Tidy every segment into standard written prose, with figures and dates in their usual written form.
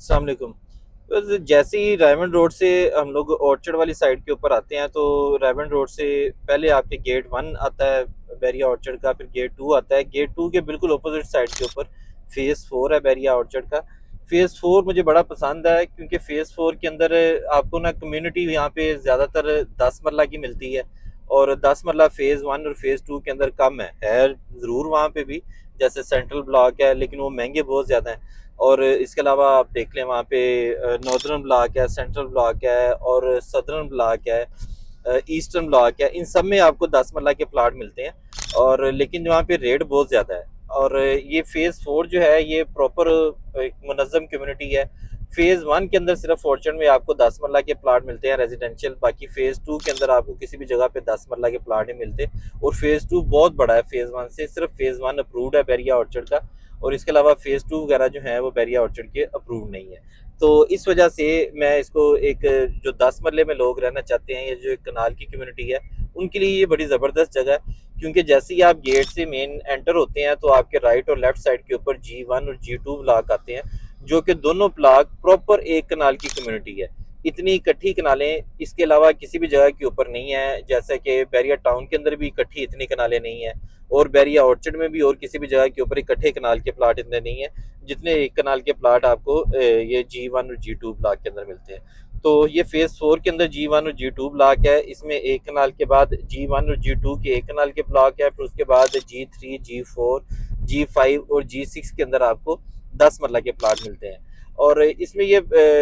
अस्सलाम वालेकुम। बस जैसे ही रायमंड रोड से हम लोग ऑर्चर्ड वाली साइड के ऊपर आते हैं, तो रायमंड रोड से पहले आपके गेट 1 आता है बैरिया ऑर्चर्ड का, फिर गेट 2 आता है। गेट 2 के बिल्कुल अपोजिट साइड के ऊपर फेज़ 4 है बैरिया ऑर्चर्ड का। फेज़ 4 मुझे बड़ा पसंद है क्योंकि फेज़ 4 के अंदर आपको ना कम्युनिटी यहाँ पे ज़्यादातर 10 मरला की मिलती है, और 10 मरला फेज़ 1 और फेज़ 2 के अंदर कम है ज़रूर वहाँ पे भी, जैसे सेंट्रल ब्लॉक है, लेकिन वो महंगे बहुत ज़्यादा हैं। और इसके अलावा आप देख लें वहाँ पे नॉर्दर्न ब्लॉक है, सेंट्रल ब्लॉक है और सदर्न ब्लॉक है, ईस्टर्न ब्लॉक है। इन सब में आपको 10 मरला के प्लाट मिलते हैं, और लेकिन वहाँ पे रेट बहुत ज़्यादा है। और ये फेज़ 4 जो है ये प्रॉपर एक मुनज़्ज़म कम्युनिटी है। फेज़ 1 के अंदर सिर्फ फॉर्चून में आपको 10 मरला के प्लाट मिलते हैं रेजिडेंशियल, बाकी फेज़ 2 के अंदर आपको किसी भी जगह पे 10 मरला के प्लाट नहीं मिलते। और फेज़ 2 बहुत बड़ा है फेज़ 1 से, सिर्फ फेज़ 1 अप्रूव्ड है बैरिया ऑर्चर्ड का, और इसके अलावा फेज़ 2 वगैरह जो है वो बैरिया ऑर्चर्ड के अप्रूव नहीं है। तो इस वजह से मैं इसको एक, जो 10 मरले में लोग रहना चाहते हैं, ये जो एक कनाल की कम्युनिटी है, उनके लिए ये बड़ी ज़बरदस्त जगह है। क्योंकि जैसे ही आप गेट से मेन एंटर होते हैं तो आपके राइट और लेफ्ट साइड के ऊपर G1 और G2 ब्लॉक आते हैं, जो कि दोनों ब्लॉक प्रॉपर एक कनाल की कम्युनिटी है। इतनी इकट्ठी कनालें इसके अलावा किसी भी जगह के ऊपर नहीं है, जैसे कि बैरिया टाउन के अंदर भी इकट्ठी इतनी कनालें नहीं है, और बैरिया ऑर्चर्ड में भी और किसी भी जगह के ऊपर इकट्ठे कनाल के प्लाट इतने नहीं है जितने एक कनाल के प्लाट आपको ये G1 और G2 ब्लॉक के अंदर मिलते हैं। तो ये फेज़ 4 के अंदर G1 और G2 ब्लॉक है, इसमें एक कनाल के बाद G1 और G2 के एक कनाल के ब्लॉक है, फिर उसके बाद G3, G4, G5 और G6 के अंदर आपको 10 मरला के प्लाट मिलते हैं। और इसमें ये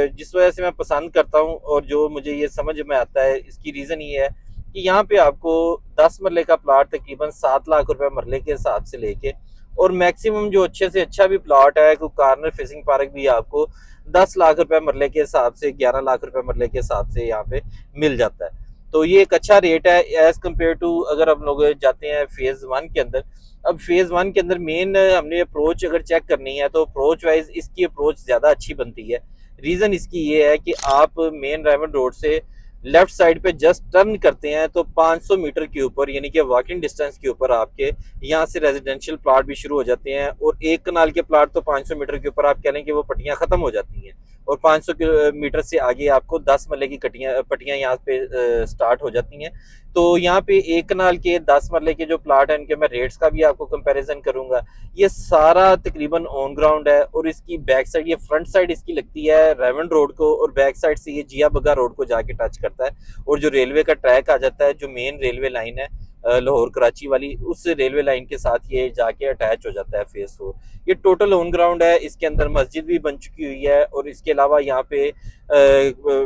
जिस वजह से मैं पसंद करता हूँ और जो मुझे ये समझ में आता है, इसकी रीज़न ये है कि यहाँ पे आपको 10 मरले का प्लाट तकरीबन 7 लाख रुपए मरले के हिसाब से लेके, और मैक्सिमम जो अच्छे से अच्छा भी प्लाट है, कोई कॉर्नर फेसिंग पार्क भी आपको 10 लाख रुपए मरले के हिसाब से, 11 लाख रुपए मरले के हिसाब से यहाँ पे मिल जाता है। तो ये एक अच्छा रेट है एज कम्पेयर टू अगर हम लोग जाते हैं फेज़ 1 के अंदर। अब फेज़ 1 के अंदर मेन हमने अप्रोच अगर चेक करनी है तो अप्रोच वाइज इसकी अप्रोच ज़्यादा अच्छी बनती है। रीज़न इसकी ये है कि आप मेन रायमंड रोड से लेफ्ट साइड पे जस्ट टर्न करते हैं तो 500 मीटर के ऊपर, यानी कि वॉकिंग डिस्टेंस के ऊपर आपके यहाँ से रेजिडेंशियल प्लाट भी शुरू हो जाते हैं, और एक कनाल के प्लाट तो 500 मीटर के ऊपर आप कह लें कि वो पट्टियाँ खत्म हो जाती हैं, और 500 मीटर से आगे आपको 10 मरले की पट्टियाँ यहाँ पे स्टार्ट हो जाती हैं। तो यहाँ पे एक कनाल के 10 मरले के जो प्लाट हैं इनके मैं रेट्स का भी आपको कंपैरिजन करूंगा। ये सारा तकरीबन ऑन ग्राउंड है, और इसकी बैक साइड, ये फ्रंट साइड इसकी लगती है रेमंड रोड को, और बैक साइड से ये जिया बग्गा रोड को जाके टच करता है, और जो रेलवे का ट्रैक आ जाता है, जो मेन रेलवे लाइन है लाहौर कराची वाली, उस रेलवे लाइन के साथ ये जाके अटैच हो जाता है फेज़ 4। ये टोटल ऑन ग्राउंड है, इसके अंदर मस्जिद भी बन चुकी हुई है, और इसके अलावा यहाँ पे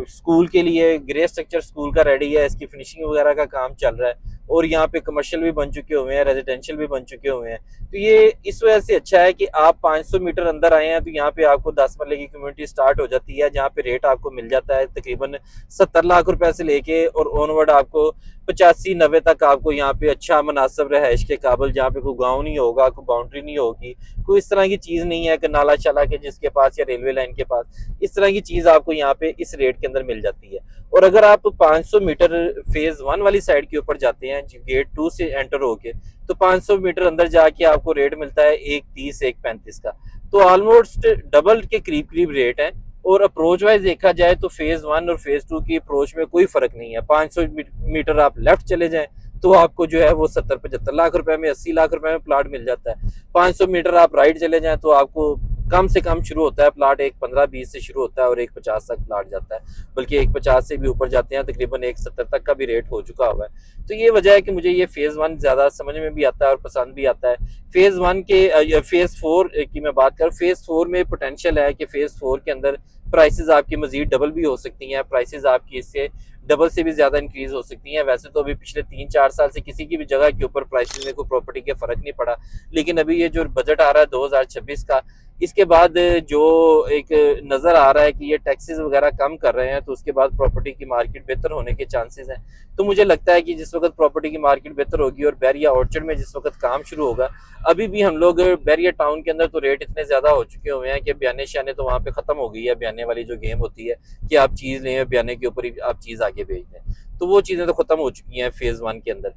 स्कूल के लिए ग्रे स्ट्रक्चर स्कूल का रेडी है, इसकी फिनिशिंग वगैरह का काम चल रहा है, और यहाँ पे कमर्शियल भी बन चुके हुए हैं, रेजिडेंशियल भी बन चुके हुए हैं। तो ये इस वजह से अच्छा है कि आप 500 मीटर अंदर आए हैं तो यहाँ पे आपको 10 मरले की कम्युनिटी स्टार्ट हो जाती है, जहाँ पे रेट आपको मिल जाता है तकरीबन 70 लाख रुपए से लेके और ऑनवर्ड आपको 85-90 तक आपको यहाँ पे अच्छा मुनासिब रहायश के काबिल, जहाँ पे कोई गाँव नहीं होगा, कोई बाउंड्री नहीं होगी, कोई इस तरह की चीज़ नहीं है कि नाला चला के जिसके पास या रेलवे लाइन के पास, इस तरह की चीज़ आपको यहाँ पे इस रेट के अंदर मिल जाती है। और अगर आप 500 मीटर फेज़ 1 वाली साइड के ऊपर जाते हैं गेट 2 से एंटर होके, तो 500 मीटर अंदर जाके आपको रेट मिलता है 130 135 का। तो ऑलमोस्ट डबल के करीब करीब रेट है। और अप्रोच वाइज देखा जाए तो फेज़ 1 और फेज़ 2 की अप्रोच में कोई फर्क नहीं है। 500 मीटर आप लेफ्ट चले जाएं तो आपको जो है वो 70-75 लाख रुपए में, 80 लाख रुपए में प्लाट मिल जाता है। 500 मीटर आप राइट चले जाएं तो आपको कम से कम शुरू होता है प्लाट, एक 15-20 से शुरू होता है और 150 तक प्लाट जाता है, बल्कि 150 से भी ऊपर जाते हैं, तकरीबन 170 तक का भी रेट हो चुका हुआ है। तो ये वजह है कि मुझे ये फेज़ 1 ज़्यादा समझ में भी आता है और पसंद भी आता है। फेज़ 1 के फेज़ 4 की मैं बात करूँ, फेज़ 4 में पोटेंशियल है कि फेज़ 4 के अंदर प्राइसेस आपकी मजीद डबल भी हो सकती हैं, प्राइसेस आपकी इससे डबल से भी ज़्यादा इंक्रीज हो सकती हैं। वैसे तो अभी पिछले 3-4 साल से किसी की भी जगह के ऊपर प्राइसेस में कोई प्रॉपर्टी के फ़र्क नहीं पड़ा, लेकिन अभी ये जो बजट आ रहा है 2026 का, इसके बाद जो एक नज़र आ रहा है कि ये टैक्सेस वगैरह कम कर रहे हैं, तो उसके बाद प्रॉपर्टी की मार्केट बेहतर होने के चांसेस हैं। तो मुझे लगता है कि जिस वक्त प्रॉपर्टी की मार्केट बेहतर होगी और बैरिया ऑर्चर्ड में जिस वक्त काम शुरू होगा, अभी भी हम लोग बैरिया टाउन के अंदर तो रेट इतने ज़्यादा हो चुके हुए हैं कि बयाने शाने तो वहाँ पे ख़त्म हो गई है, बयाने वाली जो गेम होती है कि आप चीज़ लें, बयाने के ऊपर ही आप चीज़ आगे भेज दें। तो वो चीज़ें तो ख़त्म हो चुकी हैं फेज़ 1 के अंदर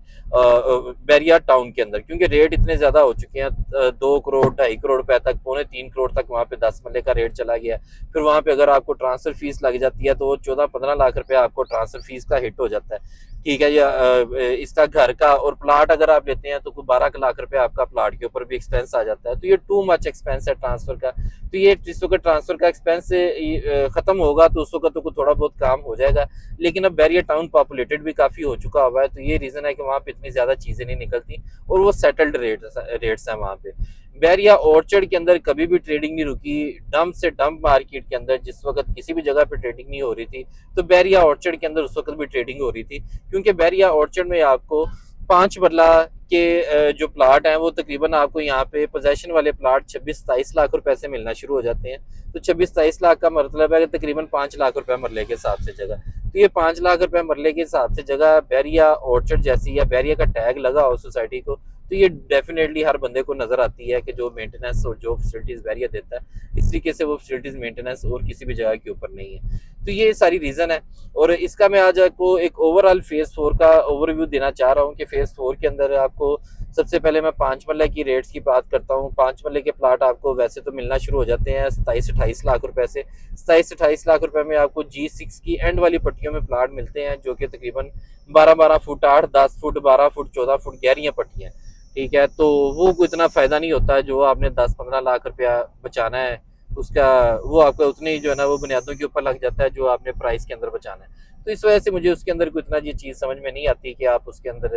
बैरिया टाउन के अंदर, क्योंकि रेट इतने ज़्यादा हो चुके हैं 2 करोड़ 2.5 करोड़ रुपए तक, पौने 3 करोड़ तक वहाँ पे 10 मरले का रेट चला गया। फिर वहाँ पे अगर आपको ट्रांसफ़र फ़ीस लग जाती है तो वो 14-15 लाख रुपए आपको ट्रांसफ़र फ़ीस का हिट हो जाता है। ठीक है, या इसका घर का और प्लाट अगर आप लेते हैं तो कोई 12 लाख रुपए आपका प्लाट के ऊपर भी एक्सपेंस आ जाता है। तो ये टू मच एक्सपेंस है ट्रांसफ़र का। तो ये जिस वक़्त ट्रांसफ़र का एक्सपेंस ख़त्म होगा तो उस वक़्त तो थोड़ा बहुत काम हो जाएगा। लेकिन अब बैरिया टाउन पॉपुलेटेड भी काफ़ी हो चुका हुआ है, तो ये रीज़न है कि वहाँ पे इतनी ज़्यादा चीज़ें नहीं निकलती और वो सेटल्ड रेट्स हैं वहाँ पे। बैरिया ऑर्चर्ड के अंदर कभी भी ट्रेडिंग नहीं रुकी। डंप से डंप मार्केट के अंदर जिस वक़्त किसी भी जगह पे ट्रेडिंग नहीं हो रही थी, तो बैरिया ऑर्चर्ड के अंदर उस वक़्त भी ट्रेडिंग हो रही थी। क्योंकि बैरिया ऑर्चर्ड में आपको 5 मरला के जो प्लाट हैं वो तकरीबन आपको यहाँ पे पोजेसन वाले प्लाट 26-27 लाख रुपए से मिलना शुरू हो जाते हैं। तो 26-27 लाख का मतलब है कि तकरीबन 5 लाख रुपए मरले के हिसाब से जगह। तो ये 5 लाख रुपए मरले के हिसाब से जगह बैरिया ऑर्चर्ड जैसी या बैरिया का टैग लगा हो सोसाइटी को, तो ये डेफिनेटली हर बंदे को नजर आती है कि जो मेंटेनेंस और जो फैसिलिटीज बैरिया देता है, इस तरीके से वो फैसिलिटीज मेंटेनेंस और किसी भी जगह के ऊपर नहीं है। तो ये सारी रीजन है और इसका मैं आज आपको एक ओवरऑल फेज 4 का ओवरव्यू देना चाह रहा हूँ कि फेज 4 के अंदर आपको सबसे पहले मैं 5 मरले की रेट्स की बात करता हूँ। 5 मरले के प्लाट आपको वैसे तो मिलना शुरू हो जाते हैं 27-28 लाख रुपए से। 27-28 लाख रुपए में आपको G6 की एंड वाली पट्टियों में प्लाट मिलते हैं, जो कि तकरीबन 12-12 फुट 8, 10 फुट, 12 फुट, 14 फुट गहरियां पट्टियां। ठीक है, तो वो कोई इतना फायदा नहीं होता है जो आपने 10-15 लाख रुपया बचाना है, उसका वो आपका उतने ही जो है ना वो बुनियादों के ऊपर लग जाता है जो आपने प्राइस के अंदर बचाना है। तो इस वजह से मुझे उसके अंदर कोई इतना ये चीज़ समझ में नहीं आती कि आप उसके अंदर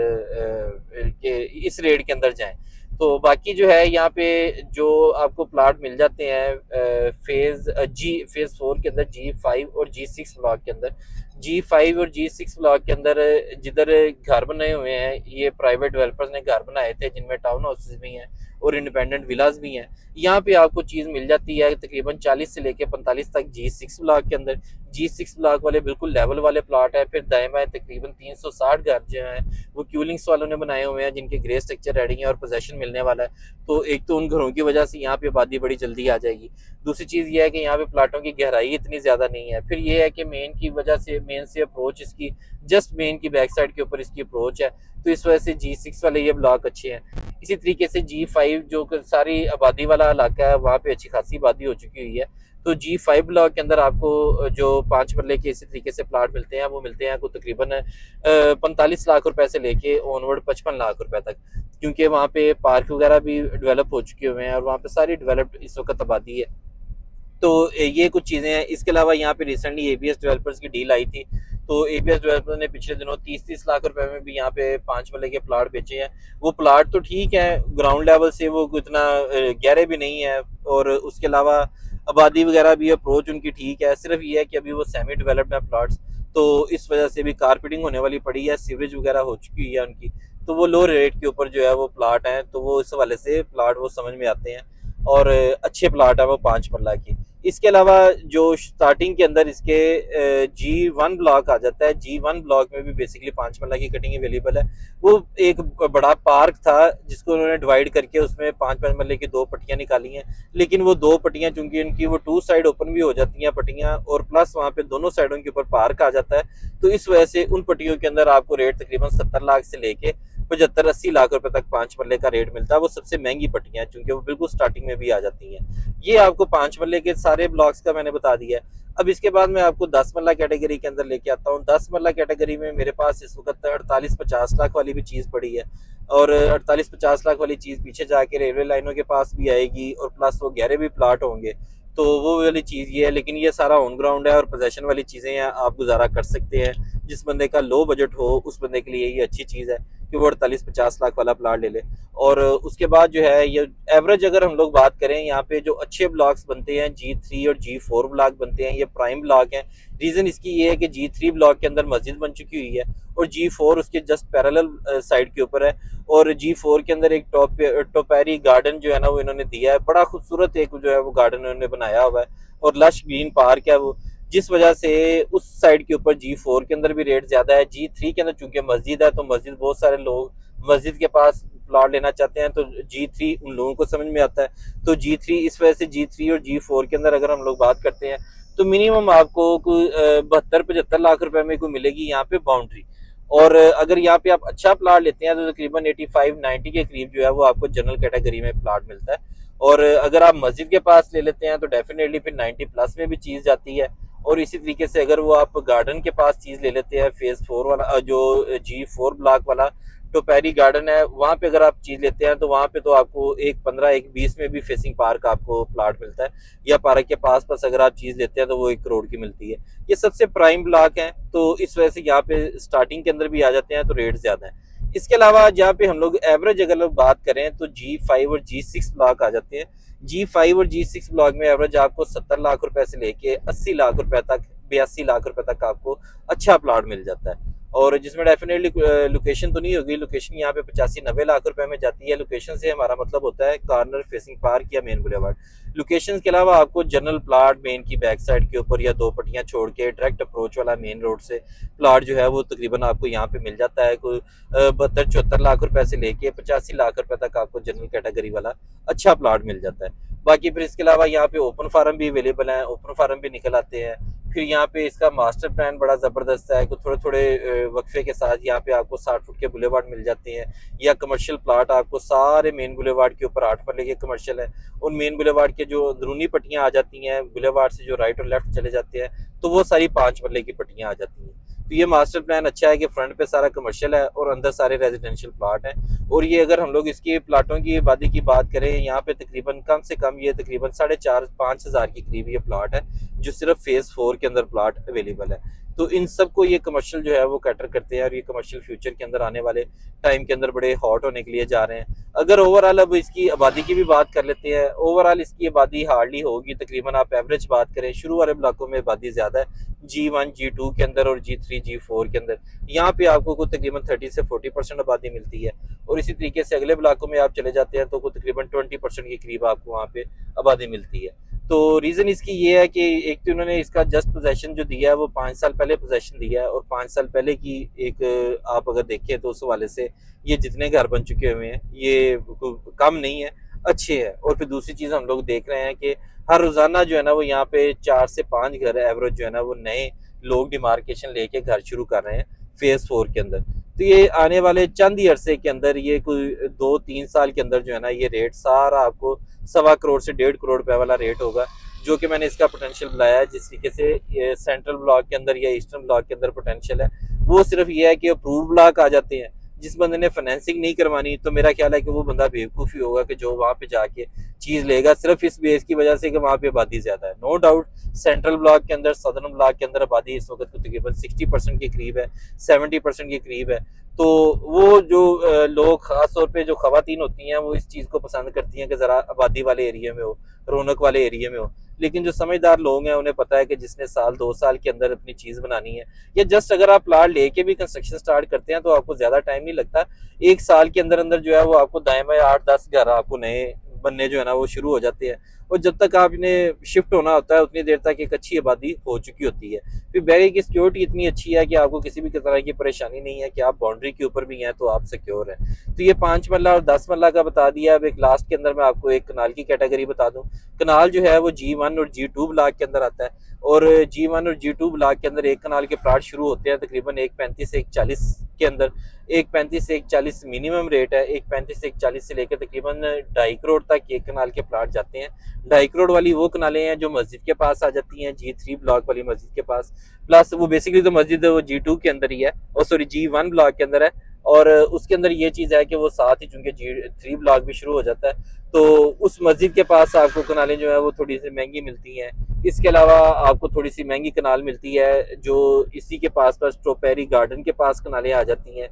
के इस रेट के अंदर जाएं। तो बाकी जो है यहाँ पे जो आपको प्लाट मिल जाते हैं फेज 4 के अंदर G5 और G6 ब्लॉक के अंदर। G5 और G6 ब्लॉक के अंदर जिधर घर बने हुए हैं, ये प्राइवेट डेवलपर्स ने घर बनाए थे जिनमें टाउन हाउसेज भी हैं और इंडिपेंडेंट विलाज भी हैं। यहाँ पे आपको चीज़ मिल जाती है तकरीबन 40 से लेके 45 तक G6 ब्लॉक के अंदर। G6 ब्लॉक वाले बिल्कुल लेवल वाले प्लाट है। फिर दाएं बाएं तकरीबन 360 घर जो हैं वो क्यूलिंग्स वालों ने बनाए हुए हैं, जिनके ग्रे स्ट्रक्चर रेडी है और पोजेशन मिलने वाला है। तो एक तो उन घरों की वजह से यहाँ पे आबादी बड़ी जल्दी आ जाएगी। दूसरी चीज़ ये है कि यहाँ पे प्लाटों की गहराई इतनी ज़्यादा नहीं है। फिर ये है कि मेन से अप्रोच इसकी जस्ट मेन की बैक साइड के ऊपर इसकी अप्रोच है, तो इस वजह से G6 वाले ये ब्लॉक अच्छे हैं। इसी तरीके से G5 जो सारी आबादी वाला इलाका है, वहाँ पे अच्छी खासी आबादी हो चुकी हुई है। तो G5 ब्लॉक के अंदर आपको जो 5 मरले के इसी तरीके से प्लाट मिलते हैं, वो मिलते हैं को तकरीबन 45 लाख रुपए से लेके ऑनवर्ड 55 लाख रुपए तक, क्योंकि वहाँ पे पार्क वगैरह भी डेवलप हो चुके हुए हैं और वहाँ पे सारी डेवलप्ड इस वक्त आबादी है। तो ये कुछ चीज़ें हैं। इसके अलावा यहाँ पे रिसेंटली एबीएस डेवलपर्स की डील आई थी, तो एबीएस डेवलपर्स ने पिछले दिनों 30-30 लाख रुपए में भी यहाँ पे 5 मरले के प्लाट बेचे हैं। वो प्लाट तो ठीक है, ग्राउंड लेवल से वो इतना गहरे भी नहीं है और उसके अलावा आबादी वगैरह भी अप्रोच उनकी ठीक है। सिर्फ ये है कि अभी वो सेमी डेवलप्ड है प्लाट्स, तो इस वजह से भी कारपेटिंग होने वाली पड़ी है, सीवरेज वगैरह हो चुकी है उनकी, तो वो लो रेट के ऊपर जो है वो प्लाट हैं, तो वो इस हवाले से प्लाट वो समझ में आते हैं और अच्छे प्लाट है वो 5 मरला की। इसके अलावा जो स्टार्टिंग के अंदर इसके G1 ब्लॉक आ जाता है, G1 ब्लॉक में भी बेसिकली 5 मरला की कटिंग अवेलेबल है। वो एक बड़ा पार्क था जिसको उन्होंने डिवाइड करके उसमें 5-5 मरले की 2 पट्टियां निकाली हैं, लेकिन वो 2 पट्टियां चूंकि उनकी वो 2 साइड ओपन भी हो जाती हैं पट्टियां और प्लस वहाँ पे दोनों साइडों के ऊपर पार्क आ जाता है, तो इस वजह से उन पट्टियों के अंदर आपको रेट तकरीबन 70 लाख से लेके 75-80 लाख रुपए तक 5 मरले का रेट मिलता है। वो सबसे महंगी पट्टियां हैं क्योंकि वो बिल्कुल स्टार्टिंग में भी आ जाती हैं। ये आपको 5 मरले के सारे ब्लॉक्स का मैंने बता दिया है। अब इसके बाद मैं आपको 10 मरला कैटेगरी के अंदर लेके आता हूँ। 10 मरला कैटेगरी में मेरे पास इस वक्त 48-50 लाख वाली भी चीज़ पड़ी है और 48-50 लाख वाली चीज़ पीछे जाके रेलवे लाइनों के पास भी आएगी और प्लस वो गहरे भी प्लाट होंगे, तो वो वाली चीज़ ये है। लेकिन ये सारा ऑन ग्राउंड है और पोजेशन वाली चीज़ें हैं, आप गुजारा कर सकते हैं। जिस बंदे का लो बजट हो उस बंदे के लिए ये अच्छी चीज़ है कि वो 48-50 लाख वाला प्लाट ले ले। और उसके बाद जो है ये एवरेज अगर हम लोग बात करें, यहाँ पे जो अच्छे ब्लॉक्स बनते हैं G3 और G4 ब्लॉक बनते हैं, ये प्राइम ब्लॉक हैं। रीज़न इसकी ये है कि G3 ब्लॉक के अंदर मस्जिद बन चुकी हुई है और G4 उसके जस्ट पैरेलल साइड के ऊपर है और G4 के अंदर एक टोपैरी गार्डन जो है ना वो इन्होंने दिया है। बड़ा खूबसूरत एक जो है वो गार्डन इन्होंने बनाया हुआ है और लश ग्रीन पार्क है वो, जिस वजह से उस साइड के ऊपर G4 के अंदर भी रेट ज़्यादा है। G3 के अंदर चूंकि मस्जिद है तो मस्जिद बहुत सारे लोग मस्जिद के पास प्लॉट लेना चाहते हैं, तो G3 उन लोगों को समझ में आता है। तो G3 इस वजह से G3 और G4 के अंदर अगर हम लोग बात करते हैं तो मिनिमम आपको कोई 72-75 लाख रुपए में कोई मिलेगी यहाँ पे बाउंड्री। और अगर यहाँ पे आप अच्छा प्लाट लेते हैं तो तकरीबन 85-90 के करीब जो है वो आपको जनरल कैटेगरी में प्लाट मिलता है। और अगर आप मस्जिद के पास ले लेते हैं तो डेफिनेटली फिर 90 प्लस में भी चीज़ जाती है। और इसी तरीके से अगर वो आप गार्डन के पास चीज़ ले लेते हैं फेज 4 वाला, जो G4 ब्लॉक वाला टोपैरी गार्डन है, वहाँ पे अगर आप चीज़ लेते हैं तो वहाँ पे तो आपको 1.15-1.20 में भी फेसिंग पार्क आपको प्लाट मिलता है। या पार्क के पास पास अगर आप चीज़ लेते हैं तो वो 1 करोड़ की मिलती है। ये सबसे प्राइम ब्लॉक हैं, तो इस वजह से यहाँ पे स्टार्टिंग के अंदर भी आ जाते हैं तो रेट ज़्यादा है। इसके अलावा जहाँ पे हम लोग एवरेज अगर लोग बात करें तो G5 और G6 ब्लॉक आ जाते हैं। G5 और G6 ब्लॉक में एवरेज आपको 70 लाख रुपए से लेके 80 लाख रुपए तक, 82 लाख रुपए तक आपको अच्छा प्लाट मिल जाता है। और जिसमें डेफिनेटली लोकेशन तो नहीं होगी, लोकेशन यहाँ पे 85-90 लाख रुपए में जाती है। लोकेशन से हमारा मतलब होता है कॉर्नर फेसिंग पार्क या मेन बुलेवार्ड। लोकेशन के अलावा आपको जनरल प्लाट मेन की बैक साइड के ऊपर या 2 पट्टियां छोड़ के डायरेक्ट अप्रोच वाला मेन रोड से प्लाट जो है वो तकरीबन आपको यहाँ पे मिल जाता है। कोई 72-74 लाख रुपए से लेके 85 लाख रुपए तक आपको जनरल कैटेगरी वाला अच्छा प्लाट मिल जाता है। बाकी फिर इसके अलावा यहाँ पे ओपन फार्म भी अवेलेबल है, ओपन फार्म भी निकल आते हैं। फिर यहाँ पे इसका मास्टर प्लान बड़ा ज़बरदस्त है कि थोड़े थोड़े वक्फे के साथ यहाँ पे आपको 60 फुट के बुलेवार्ड मिल जाते हैं। या कमर्शियल प्लाट आपको सारे मेन बुलेवार्ड के ऊपर 8 मरले के कमर्शियल है। उन मेन बुलेवार्ड के जो अंदरूनी पट्टियाँ आ जाती हैं बुलेवार्ड से, जो राइट और लेफ्ट चले जाते हैं, तो वो सारी 5 मरले की पट्टियाँ आ जाती हैं। तो ये मास्टर प्लान अच्छा है कि फ्रंट पे सारा कमर्शियल है और अंदर सारे रेजिडेंशियल प्लाट हैं। और ये अगर हम लोग इसकी प्लाटों की आबादी की बात करें, यहाँ पे तकरीबन कम से कम ये तकरीबन 4,500-5 हज़ार के करीब ये प्लाट है जो सिर्फ फेज 4 के अंदर प्लाट अवेलेबल है। तो इन सबको ये कमर्शियल जो है वो कैटर करते हैं और ये कमर्शियल फ्यूचर के अंदर आने वाले टाइम के अंदर बड़े हॉट होने के लिए जा रहे हैं। अगर ओवरऑल अब इसकी आबादी की भी बात कर लेते हैं, ओवरऑल इसकी आबादी हार्डली होगी, तकरीबन आप एवरेज बात करें शुरू वाले ब्लॉकों में आबादी ज़्यादा है, G1 G2 के अंदर और G3 G4 के अंदर। यहाँ पे आपको कुछ तकरीबन 30 से 40% आबादी मिलती है। और इसी तरीके से अगले ब्लॉकों में आप चले जाते हैं तो कुछ तकरीबन 20% के करीब आपको वहाँ पे आबादी मिलती है। तो रीज़न इसकी ये है कि एक तो उन्होंने इसका जस्ट पोजेसन जो दिया है वो 5 साल पहले पोजेसन दिया है। और 5 साल पहले की एक आप अगर देखें तो उस हवाले से ये जितने घर बन चुके हुए हैं ये कम नहीं है, अच्छे हैं। और फिर दूसरी चीज़ हम लोग देख रहे हैं कि हर रोज़ाना जो है ना वो यहाँ पे 4 से 5 घर एवरेज जो है ना वो नए लोग डिमार्केशन लेके घर शुरू कर रहे हैं फेज 4 के अंदर। तो ये आने वाले चंद ही अरसे के अंदर, ये कोई 2-3 साल के अंदर जो है ना ये रेट सारा आपको 1.25 करोड़ से 1.5 करोड़ रुपए वाला रेट होगा, जो कि मैंने इसका पोटेंशियल बताया है। जिस तरीके से ये सेंट्रल ब्लॉक के अंदर या ईस्टर्न ब्लॉक के अंदर पोटेंशियल है, वो सिर्फ ये है कि अप्रूव ब्लॉक आ जाते हैं। जिस बंदे ने फाइनेंसिंग नहीं करवानी, तो मेरा ख्याल है कि वो बंदा बेवकूफ़ी होगा कि जो वहाँ पे जाके चीज़ लेगा सिर्फ इस बेस की वजह से कि वहाँ पे आबादी ज़्यादा है। नो डाउट सेंट्रल ब्लॉक के अंदर, सदर्न ब्लॉक के अंदर आबादी इस वक्त तकरीबन 60% के करीब है, 70% के करीब है। तो वो जो लोग ख़ास तौर पे जो ख़वातीन होती हैं वो इस चीज़ को पसंद करती हैं कि ज़रा आबादी वाले एरिया में हो, रौनक वाले एरिया में हो। लेकिन जो समझदार लोग हैं उन्हें पता है कि जिसने साल 2 साल के अंदर अपनी चीज़ बनानी है, या जस्ट अगर आप प्लाट लेके भी कंस्ट्रक्शन स्टार्ट करते हैं तो आपको ज़्यादा टाइम नहीं लगता। 1 साल के अंदर अंदर जो है वो आपको दाएं बाएं 8-10 घर आपको नए बनने जो है ना वो शुरू हो जाते हैं। और जब तक आपने शिफ्ट होना होता है उतनी देर तक एक अच्छी आबादी हो चुकी होती है। फिर बैगे की सिक्योरिटी इतनी अच्छी है कि आपको किसी भी तरह की परेशानी नहीं है कि आप बाउंड्री के ऊपर भी हैं तो आप सिक्योर हैं। तो ये 5 मरला और 10 मरला का बता दिया। अब एक लास्ट के अंदर मैं आपको एक कनाल की कैटेगरी बता दूं। कनाल जो है वो G1 और G2 ब्लॉक के अंदर आता है। और G1 और G2 ब्लॉक के अंदर एक कनाल के प्लाट शुरू होते हैं तकरीबन 1.35 से 1.40 के अंदर। 1.35 से 1.40 मिनिमम रेट है। 1.35 से 1.40 से लेकर तकरीबन 2.5 करोड़ तक एक कनाल के प्लाट जाते हैं। 2.5 करोड़ वाली वो कनालें हैं जो मस्जिद के पास आ जाती हैं, G3 ब्लॉक वाली मस्जिद के पास। प्लस वो बेसिकली तो मस्जिद वो G2 के अंदर ही है, और सॉरी G1 ब्लॉक के अंदर है। और उसके अंदर ये चीज़ है कि वो साथ ही चूंकि G3 ब्लॉक भी शुरू हो जाता है, तो उस मस्जिद के पास आपको कनालें जो है वो थोड़ी सी महंगी मिलती हैं। इसके अलावा आपको थोड़ी सी महंगी कनाल मिलती है जो इसी के पास पास स्ट्रॉबेरी गार्डन के पास कनालें आ जाती हैं।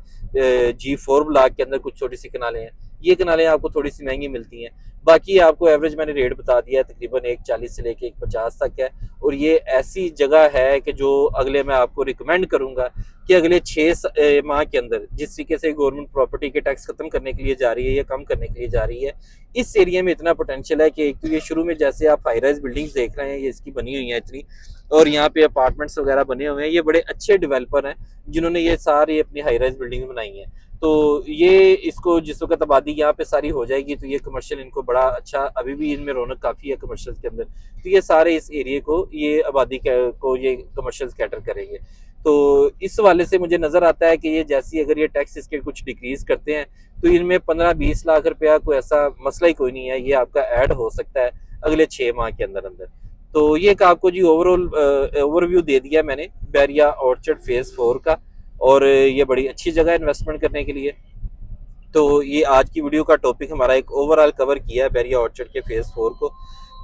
G4 ब्लॉक के अंदर कुछ छोटी सी कनालें हैं, ये कनालें आपको थोड़ी सी महंगी मिलती हैं। बाकी आपको एवरेज मैंने रेट बता दिया है, तकरीबन 1.40 से लेके 1.50 तक है। और ये ऐसी जगह है कि जो अगले मैं आपको रिकमेंड करूंगा कि अगले 6 माह के अंदर, जिस तरीके से गवर्नमेंट प्रॉपर्टी के टैक्स खत्म करने के लिए जा रही है या कम करने के लिए जा रही है, इस एरिया में इतना पोटेंशियल है कि एक तो ये शुरू में जैसे आप हाई राइज बिल्डिंग्स देख रहे हैं ये इसकी बनी हुई है इतनी, और यहाँ पे अपार्टमेंट्स वगैरह बने हुए हैं। ये बड़े अच्छे डेवलपर हैं जिन्होंने ये सारी अपनी हाई राइज बिल्डिंग बनाई हैं। तो ये इसको जिस वक्त आबादी यहाँ पे सारी हो जाएगी तो ये कमर्शियल इनको बड़ा अच्छा, अभी भी इनमें रौनक काफ़ी है कमर्शियल के अंदर, तो ये सारे इस एरिए को ये आबादी को ये कमर्शियल कैटर करेंगे। तो इस वाले से मुझे नज़र आता है कि ये जैसी अगर ये टैक्स इसके कुछ डिक्रीज करते हैं तो इनमें 15-20 लाख रुपया कोई ऐसा मसला ही कोई नहीं है, ये आपका ऐड हो सकता है अगले 6 माह के अंदर अंदर। तो ये एक आपको जी ओवरऑल ओवरव्यू दे दिया मैंने बैरिया ऑर्चर्ड फेज़ 4 का, और ये बड़ी अच्छी जगह है इन्वेस्टमेंट करने के लिए। तो ये आज की वीडियो का टॉपिक हमारा एक ओवरऑल कवर किया है बैरिया ऑर्चर्ड के फेज़ 4 को।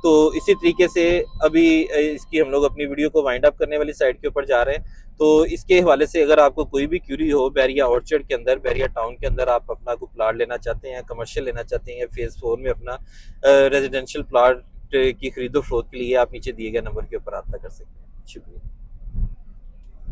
तो इसी तरीके से अभी इसकी हम लोग अपनी वीडियो को वाइंड अप करने वाली साइड के ऊपर जा रहे हैं। तो इसके हवाले से अगर आपको कोई भी क्यूरी हो बैरिया ऑर्चर्ड के अंदर, बैरिया टाउन के अंदर आप अपना कोई प्लाट लेना चाहते हैं, कमर्शियल लेना चाहते हैं, या फेज़ 4 में अपना रेजिडेंशियल प्लाट की खरीदो फरोख्त के लिए आप नीचे दिए गए नंबर के ऊपर रब्ता कर सकते हैं। शुक्रिया।